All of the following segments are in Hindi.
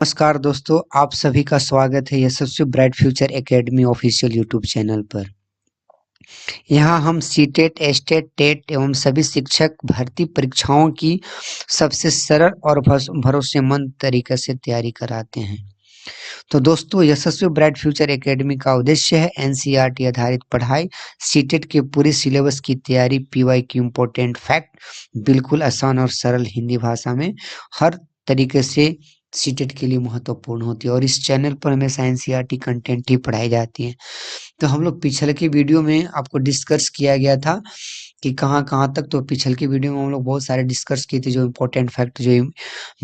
नमस्कार दोस्तों, आप सभी का स्वागत है Yashasvi bright future academy official YouTube channel पर। यहाँ हम सीटेट, एस्टेट, टेट एवं सभी शिक्षक भर्ती परीक्षाओं की सबसे सरल और भरोसेमंद तरीके से तैयारी कराते हैं। तो दोस्तों, यशस्वी ब्राइट फ्यूचर एकेडमी का उद्देश्य है एनसीईआरटी आधारित पढ़ाई, सीटेट के पूरे सिलेबस की तैयारी, पीवाई की इम्पोर्टेंट फैक्ट बिल्कुल आसान और सरल हिंदी भाषा में हर तरीके से सीटेट के लिए महत्वपूर्ण होती है। और इस चैनल पर हमेशा एनसीईआरटी कंटेंट ही पढ़ाई जाती है। तो हम लोग पिछले के वीडियो में आपको डिस्कस किया गया था कि कहाँ तक। तो पिछले की वीडियो में हम लोग बहुत सारे डिस्कस किए थे, जो इम्पोर्टेंट फैक्ट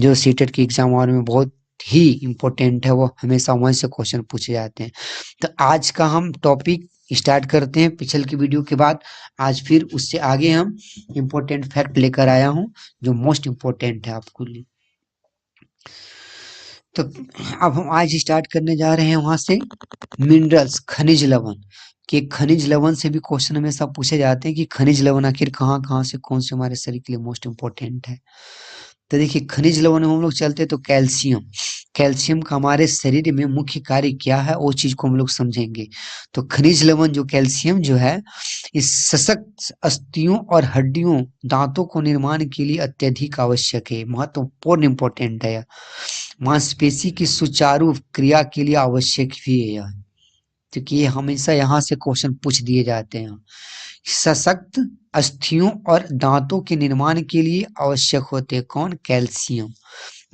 जो सीटेट की एग्जाम और में बहुत ही इम्पोर्टेंट है, वो हमेशा वहीं से क्वेश्चन पूछे जाते हैं। तो आज का हम टॉपिक स्टार्ट करते हैं पिछले की वीडियो के बाद। आज फिर उससे आगे हम इम्पोर्टेंट फैक्ट लेकर आया हूँ जो मोस्ट इम्पोर्टेंट है आपके लिए। तो अब हम आज स्टार्ट करने जा रहे हैं वहां से मिनरल्स, खनिज लवण। कि खनिज लवण से भी क्वेश्चन हमेशा पूछे जाते हैं कि खनिज लवण आखिर कहाँ से कौन से हमारे शरीर के लिए मोस्ट इम्पोर्टेंट है। तो देखिए, खनिज लवण में हम लोग चलते तो कैल्शियम। कैल्शियम का हमारे शरीर में मुख्य कार्य क्या है, वो चीज को हम लोग समझेंगे। तो खनिज लवण जो कैल्शियम जो है, इस सशक्त अस्थियों और हड्डियों, दांतों को निर्माण के लिए अत्यधिक आवश्यक है, महत्वपूर्ण इंपॉर्टेंट है। मांसपेशी की सुचारू क्रिया के लिए आवश्यक भी है यह, क्योंकि ये हमेशा यहाँ से क्वेश्चन पूछ दिए जाते हैं। सशक्त अस्थियों और दांतों के निर्माण के लिए आवश्यक होते हैं कौन? कैल्शियम।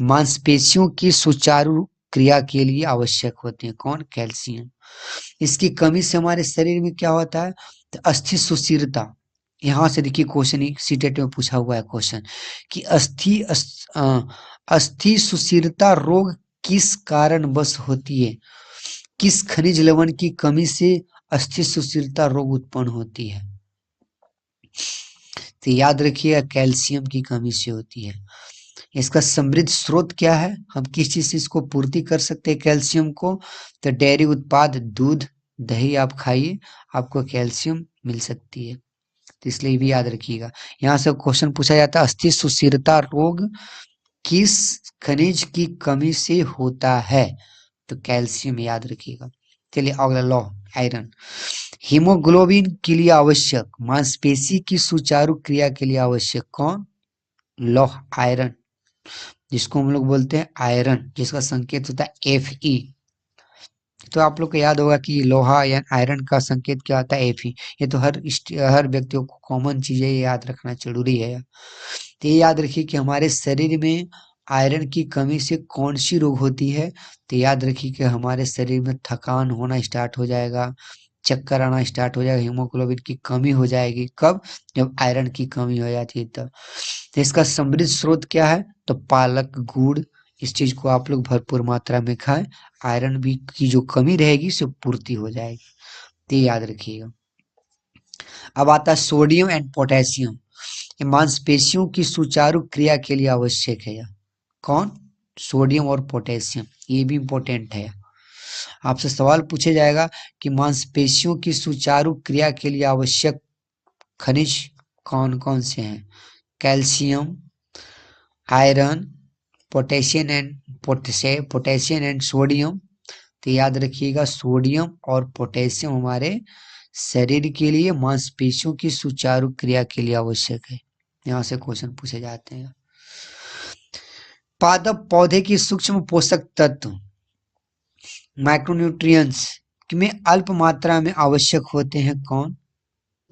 मांसपेशियों की सुचारू क्रिया के लिए आवश्यक होते हैं कौन? कैल्शियम। इसकी कमी से हमारे शरीर में क्या होता है? तो अस्थि सुशीरता। यहाँ से देखिए क्वेश्चन सीटेट में पूछा हुआ है क्वेश्चन कि अस्थि सुशीरता रोग किस कारणवश होती है? किस खनिज लवण की कमी से अस्थि सुशीरता रोग उत्पन्न होती है? तो याद रखिएगा, कैल्शियम की कमी से होती है। इसका समृद्ध स्रोत क्या है? हम किस चीज से इसको पूर्ति कर सकते हैं कैल्शियम को? तो डेयरी उत्पाद, दूध, दही आप खाइए, आपको कैल्शियम मिल सकती है। तो इसलिए भी याद रखिएगा। यहाँ से क्वेश्चन पूछा जाता है, अस्थि सुशीरता रोग किस खनिज की कमी से होता है? तो कैल्शियम याद रखिएगा। चलिए अगला लॉ, आयरन। हीमोग्लोबिन के लिए आवश्यक, मांसपेशी की सुचारू क्रिया के लिए आवश्यक कौन? लौह, आयरन, जिसको हम लोग बोलते हैं आयरन, जिसका संकेत होता है Fe। तो आप लोग को याद होगा कि लोहा या आयरन का संकेत क्या होता है? Fe। ये तो हर व्यक्तियों को कॉमन चीज है, ये याद रखना जरूरी है। तो ये याद रखिए कि हमारे शरीर में आयरन की कमी से कौन सी रोग होती है? तो याद रखिए कि हमारे शरीर में थकान होना स्टार्ट हो जाएगा, चक्कर आना स्टार्ट हो जाएगा, हीमोग्लोबिन की कमी हो जाएगी। कब? जब आयरन की कमी हो जाती है तब। तो इसका समृद्ध स्रोत क्या है? तो पालक, गुड़, इस चीज को आप लोग भरपूर मात्रा में खाएं। आयरन भी की जो कमी रहेगी सो पूर्ति हो जाएगी। तो ये याद रखिएगा। अब आता है सोडियम एंड पोटेशियम। ये मांसपेशियों की सुचारू क्रिया के लिए आवश्यक है। यह कौन? सोडियम और पोटेशियम, ये भी इंपॉर्टेंट है। आपसे सवाल पूछे जाएगा कि मांसपेशियों की सुचारू क्रिया के लिए आवश्यक खनिज कौन कौन से हैं? Calcium, iron, potassium and sodium. तो याद रखिएगा, सोडियम और पोटेशियम हमारे शरीर के लिए मांसपेशियों की सुचारू क्रिया के लिए आवश्यक है। यहाँ से क्वेश्चन पूछे जाते हैं। पादप पौधे की सूक्ष्म पोषक तत्व, माइक्रोन्यूट्रिएंट्स में अल्प मात्रा में आवश्यक होते हैं कौन?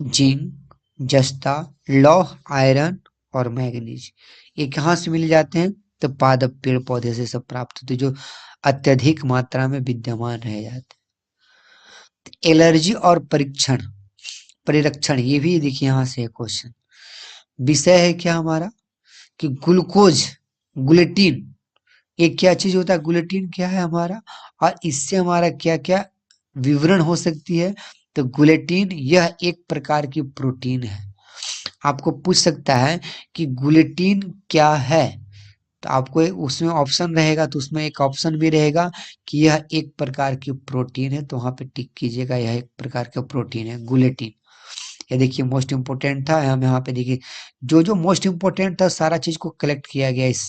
जिंक, जस्ता, लौह, आयरन और मैग्नीज। ये कहाँ से मिल जाते हैं? तो पादप पेड़ पौधे से सब प्राप्त होते, जो अत्यधिक मात्रा में विद्यमान रह जाते। एलर्जी और परिरक्षण, ये भी देखिए यहाँ से क्वेश्चन। विषय है क्या हमारा? कि ग्लूकोज, ग्लूटीन, एक क्या चीज होता है? ग्लूटीन क्या है हमारा, और इससे हमारा क्या क्या विवरण हो सकती है? तो ग्लूटीन यह एक प्रकार की प्रोटीन है। आपको पूछ सकता है कि ग्लूटीन क्या है, तो आपको उसमें ऑप्शन रहेगा, तो उसमें एक ऑप्शन भी रहेगा कि यह एक प्रकार की प्रोटीन है, तो वहां पे टिक कीजिएगा, यह एक प्रकार का प्रोटीन है ग्लूटीन। ये देखिए मोस्ट इंपोर्टेंट था। हम यहाँ पे देखिए जो जो मोस्ट इंपोर्टेंट था सारा चीज को कलेक्ट किया गया इस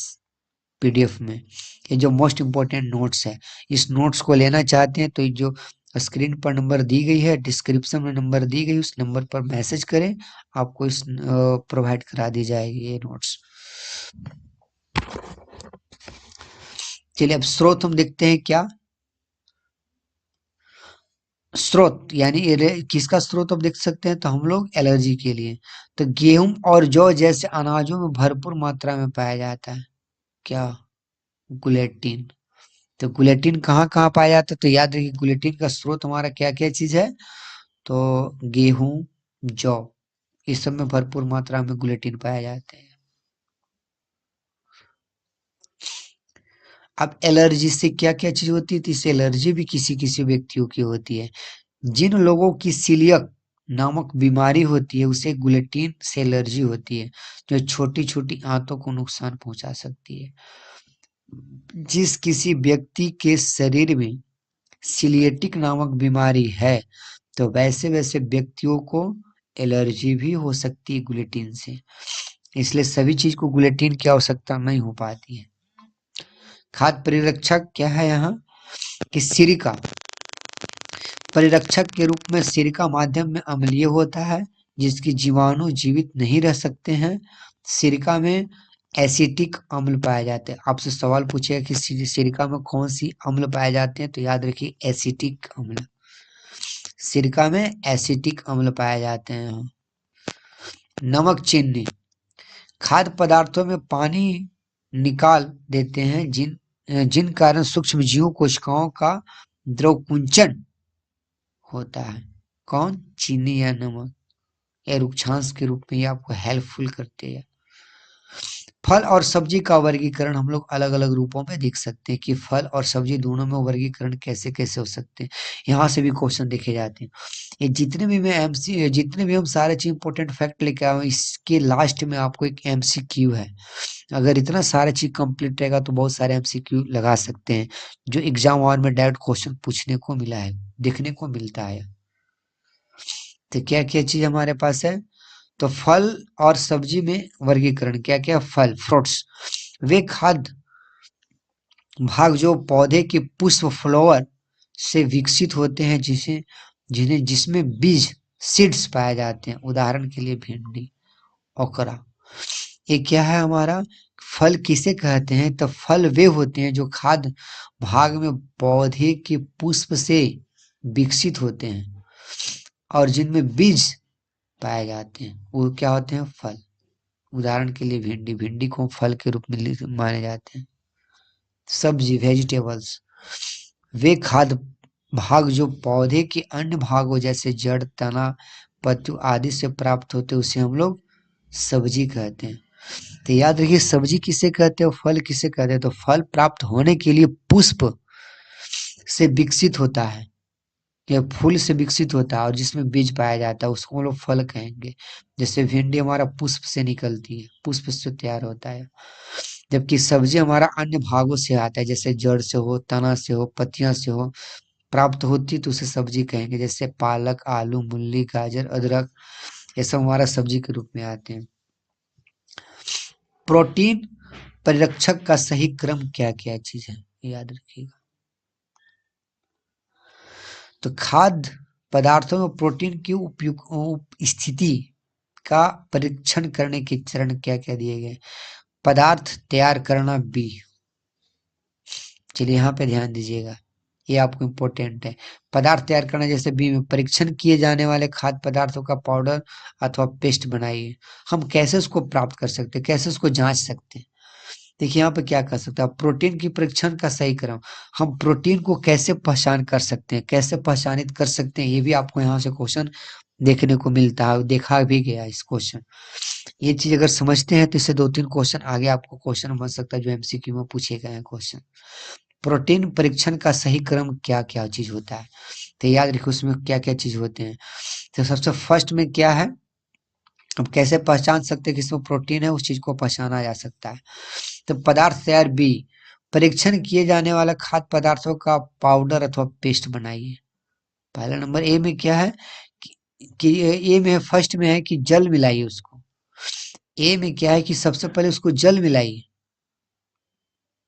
पीडीएफ में। ये जो मोस्ट इम्पोर्टेंट नोट्स है, इस नोट्स को लेना चाहते हैं तो ये जो स्क्रीन पर नंबर दी गई है, डिस्क्रिप्शन में नंबर दी गई, उस नंबर पर मैसेज करें, आपको इस प्रोवाइड करा दी जाएगी ये नोट्स। चलिए अब स्रोत हम देखते हैं क्या। स्रोत यानी किसका स्रोत अब देख सकते हैं, तो हम लोग एलर्जी के लिए, तो गेहूं और जौ जैसे अनाजों में भरपूर मात्रा में पाया जाता है क्या, गुलेटिन। तो गुलेटिन कहाँ कहाँ पाया जाता है, तो याद रखिए गुलेटिन का स्रोत हमारा क्या क्या चीज है, तो गेहूं, जौ, इस सब में भरपूर मात्रा में गुलेटिन पाए जाते हैं। अब एलर्जी से क्या क्या चीज होती है, तो इससे एलर्जी भी किसी किसी व्यक्तियों की होती है। जिन लोगों की सीलियक नामक बीमारी होती है उसे गुलेटिन से एलर्जी होती है, जो छोटी छोटी आंतों को नुकसान पहुंचा सकती है। जिस किसी व्यक्ति के शरीर में सीलिएटिक नामक बीमारी है, तो वैसे वैसे व्यक्तियों को एलर्जी भी हो सकती है गुलेटिन से। इसलिए सभी चीज को गुलेटिन की आवश्यकता नहीं हो पाती है। खाद्य परिरक्षक क्या है यहाँ, कि सिरिका परिरक्षक के रूप में सिरका माध्यम में अम्लीय होता है, जिसकी जीवाणु जीवित नहीं रह सकते हैं। सिरका में एसिटिक अम्ल पाए जाते हैं। आपसे सवाल पूछेगा कि सिरका में कौन सी अम्ल पाए जाते हैं, तो याद रखिए एसिटिक अम्ल। सिरका में एसिटिक अम्ल पाए जाते हैं। नमक चीनी खाद्य पदार्थों में पानी निकाल देते हैं, जिन कारण सूक्ष्म जीवों कोशिकाओं का द्रवकुंचन होता है। कौन, चीनी या नमक, या रुक्षांश के रूप में ये आपको हेल्पफुल करते हैं। फल और सब्जी का वर्गीकरण हम लोग अलग अलग रूपों में देख सकते हैं कि फल और सब्जी दोनों में वर्गीकरण कैसे कैसे हो सकते हैं। यहाँ से भी क्वेश्चन देखे जाते हैं। ये जितने भी हम सारे चीज इंपॉर्टेंट फैक्ट लेके आए हैं, इसके लास्ट में आपको एक एमसीक्यू है। अगर इतना सारा चीज कंप्लीट रहेगा तो बहुत सारे एमसीक्यू लगा सकते हैं, जो एग्जाम हॉल में डायरेक्ट क्वेश्चन पूछने को मिला है, देखने को मिलता है। तो क्या क्या चीज हमारे पास है, तो फल और सब्जी में वर्गीकरण क्या क्या, फल फ्रूट्स वे खाद्य भाग जो पौधे के पुष्प फ्लावर से विकसित होते हैं, जिसमें बीज सीड्स पाए जाते हैं। उदाहरण के लिए भिंडी, ओकरा। ये क्या है हमारा, फल किसे कहते हैं, तो फल वे होते हैं जो खाद्य भाग में पौधे के पुष्प से विकसित होते हैं और जिनमें बीज पाए जाते हैं, वो क्या होते हैं, फल। उदाहरण के लिए भिंडी, भिंडी को फल के रूप में माने जाते हैं। सब्जी वेजिटेबल्स वे खाद्य भाग जो पौधे के अन्य भागों जैसे जड़, तना, पत्तों आदि से प्राप्त होते हैं, उसे हम लोग सब्जी कहते हैं। तो याद रखिए सब्जी किसे कहते हैं, फल किसे कहते हैं, तो फल प्राप्त होने के लिए पुष्प से विकसित होता है या फूल से विकसित होता है और जिसमें बीज पाया जाता है, उसको हम लोग फल कहेंगे। जैसे भिंडी हमारा पुष्प से निकलती है, पुष्प से तैयार होता है, जबकि सब्जी हमारा अन्य भागों से आता है, जैसे जड़ से हो, तना से हो, पत्तियां से हो प्राप्त होती है, तो उसे सब्जी कहेंगे। जैसे पालक, आलू, मूली, गाजर, अदरक, ये सब हमारा सब्जी के रूप में आते हैं। प्रोटीन परिरक्षक का सही क्रम क्या क्या चीज है, याद रखिएगा। तो खाद्य पदार्थों में प्रोटीन की स्थिति का परीक्षण करने के चरण क्या क्या दिए गए, पदार्थ तैयार करना बी। चलिए यहाँ पे ध्यान दीजिएगा, ये आपको इम्पोर्टेंट है। पदार्थ तैयार करना, जैसे बी में परीक्षण किए जाने वाले खाद्य पदार्थों का पाउडर अथवा पेस्ट बनाइए। हम कैसे उसको प्राप्त कर सकते हैं, कैसे उसको जांच सकते हैं, देखिए यहाँ पे क्या कर सकते हैं, प्रोटीन की परीक्षण का सही क्रम। हम प्रोटीन को कैसे पहचान कर सकते हैं, कैसे पहचानित कर सकते हैं, ये भी आपको यहाँ से क्वेश्चन देखने को मिलता है, देखा भी गया इस क्वेश्चन। ये चीज अगर समझते हैं तो इससे 2-3 क्वेश्चन आगे आपको क्वेश्चन बन सकता है जो एमसीक्यू में पूछे गए हैं क्वेश्चन। प्रोटीन परीक्षण का सही क्रम क्या क्या चीज होता है, तो याद रखिए उसमें क्या क्या चीज होते हैं। तो सबसे फर्स्ट में क्या है, अब कैसे पहचान सकते हैं कि इसमें प्रोटीन है, उस चीज को पहचाना जा सकता है। तो पदार्थ तैयार बी, परीक्षण किए जाने वाला खाद्य पदार्थों का पाउडर अथवा पेस्ट बनाइए। पहला नंबर ए में क्या है कि ए में फर्स्ट में है कि जल मिलाइए उसको। ए में क्या है कि सबसे पहले उसको जल मिलाइए,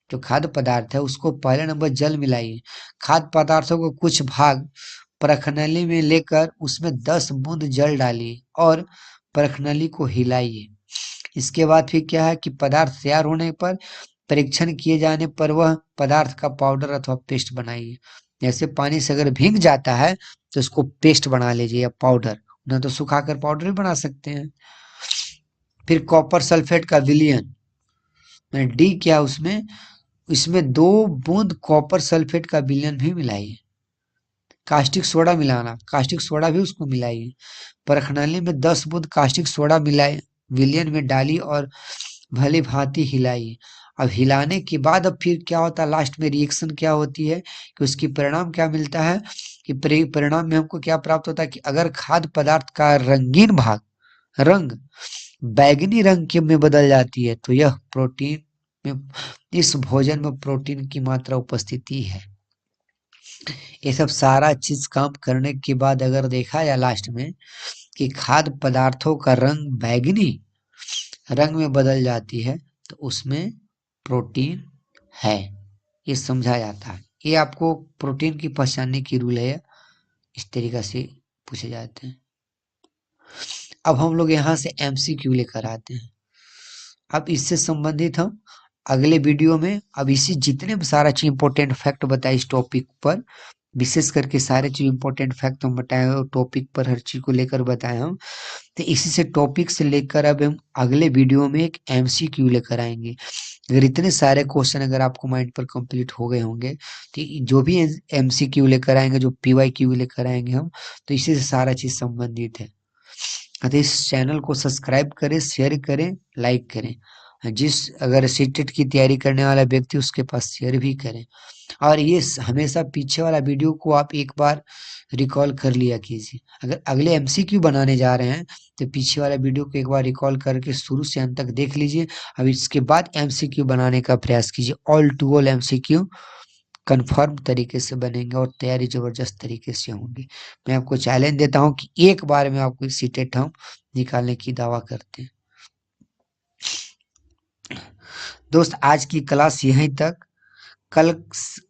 जो खाद्य पदार्थ है उसको पहले नंबर जल मिलाइए। खाद्य पदार्थों को कुछ भाग परखनली में लेकर उसमें 10 बूंद जल डालिए और परखनली को हिलाइए। इसके बाद फिर क्या है कि पदार्थ तैयार होने पर परीक्षण किए जाने पर वह पदार्थ का पाउडर अथवा पेस्ट बनाइए। जैसे पानी से अगर भीग जाता है तो उसको पेस्ट बना लीजिए या पाउडर, ना तो सुखाकर पाउडर भी बना सकते हैं। फिर कॉपर सल्फेट का विलयन, डी क्या उसमें, इसमें 2 बूंद कॉपर सल्फेट का विलयन भी मिलाइए। कास्टिक सोडा मिलाना, कास्टिक सोडा भी उसको मिलाइए। परखनाली में 10 बूंद कास्टिक सोडा मिलाए, विलयन में डाली और भली भांति हिलाइए। अब हिलाने के बाद अब फिर क्या होता है, लास्ट में रिएक्शन क्या होती है कि उसकी परिणाम क्या मिलता है कि परिणाम में हमको क्या प्राप्त होता है कि अगर खाद्य पदार्थ का रंगीन भाग रंग बैंगनी रंग के में बदल जाती है तो यह प्रोटीन में, इस भोजन में प्रोटीन की मात्रा उपस्थिति है। ये सब सारा चीज काम करने के बाद अगर देखा जाए लास्ट में कि खाद्य पदार्थों का रंग बैंगनी रंग में बदल जाती है तो उसमें प्रोटीन है, ये समझा जाता है। ये आपको प्रोटीन की पहचानने की रूल है, इस तरीका से पूछे जाते हैं। अब हम लोग यहाँ से एमसीक्यू लेकर आते हैं। अब इससे संबंधित हम अगले वीडियो में अब इसी जितने भी सारा चीज इंपॉर्टेंट फैक्ट बताए इस टॉपिक पर, विशेष करके सारे चीज इंपॉर्टेंट फैक्ट हम बताए और टॉपिक पर हर चीज को लेकर बताए हम, तो इसी से टॉपिक से लेकर अब हम अगले वीडियो में एक एमसीक्यू लेकर आएंगे। अगर इतने सारे क्वेश्चन अगर आपको माइंड पर कंप्लीट हो गए होंगे तो जो भी एमसीक्यू लेकर आएंगे, जो पीवाईक्यू लेकर आएंगे हम, तो इसी से सारा चीज संबंधित है। अतः इस चैनल को सब्सक्राइब करें, शेयर करें, लाइक करें। जिस अगर सीटेट की तैयारी करने वाला व्यक्ति उसके पास शेयर भी करें। और ये हमेशा पीछे वाला वीडियो को आप एक बार रिकॉल कर लिया कीजिए। अगर अगले एमसीक्यू बनाने जा रहे हैं तो पीछे वाला वीडियो को एक बार रिकॉल करके शुरू से अंत तक देख लीजिए। अब इसके बाद एमसीक्यू बनाने का प्रयास कीजिए। All to all MCQ confirm तरीके से बनेंगे और तैयारी जबरदस्त तरीके से होंगी। मैं आपको चैलेंज देता हूं कि एक बार में आपको सीटेट हम निकालने की दावा करते हैं। दोस्त आज की क्लास यहीं तक। कल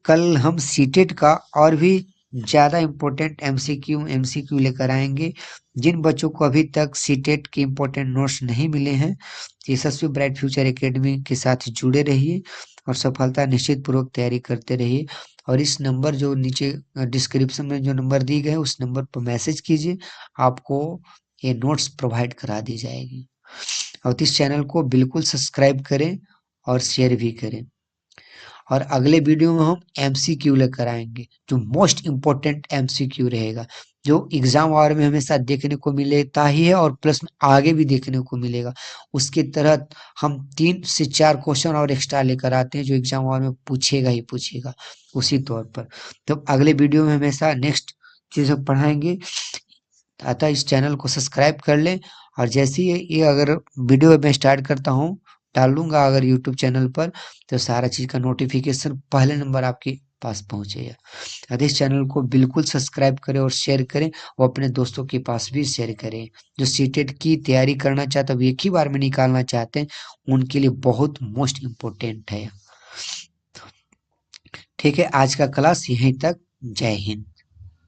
कल हम सीटेट का और भी ज़्यादा इम्पोर्टेंट एमसीक्यू लेकर आएंगे। जिन बच्चों को अभी तक सीटेट के इम्पोर्टेंट नोट्स नहीं मिले हैं, यशस्वी ब्राइट फ्यूचर एकेडमी के साथ जुड़े रहिए और सफलता निश्चित पूर्वक तैयारी करते रहिए। और इस नंबर जो नीचे डिस्क्रिप्शन में जो नंबर दिए गए हैं उस नंबर पर मैसेज कीजिए, आपको ये नोट्स प्रोवाइड करा दी जाएगी। और इस चैनल को बिल्कुल सब्सक्राइब करें और शेयर भी करें। और अगले वीडियो में हम एमसीक्यू लेकर आएंगे जो मोस्ट इम्पोर्टेंट एमसीक्यू रहेगा, जो एग्जाम वार में हमेशा देखने को मिलता ही है और प्लस में आगे भी देखने को मिलेगा। उसके तहत हम 3 से 4 क्वेश्चन और एक्स्ट्रा लेकर आते हैं जो एग्जाम वार में पूछेगा ही पूछेगा उसी तौर पर। तो अगले वीडियो में हमेशा नेक्स्ट चीज़ हम पढ़ाएंगे। अतः इस चैनल को सब्सक्राइब कर लें और जैसे ही ये अगर वीडियो मैं स्टार्ट करता हूँ डालूंगा अगर यूट्यूब चैनल पर, तो सारा चीज़ का नोटिफिकेशन पहले नंबर आपके पास पहुंचेगा। अतः इस चैनल को बिल्कुल सब्सक्राइब करें और शेयर करें और अपने दोस्तों के पास भी शेयर करें जो सीटेट की तैयारी करना चाहते हैं, एक ही बार में निकालना चाहते हैं, उनके लिए बहुत मोस्ट इम्पोर्टेंट है। ठीक है, आज का क्लास यहीं तक। जय हिंद।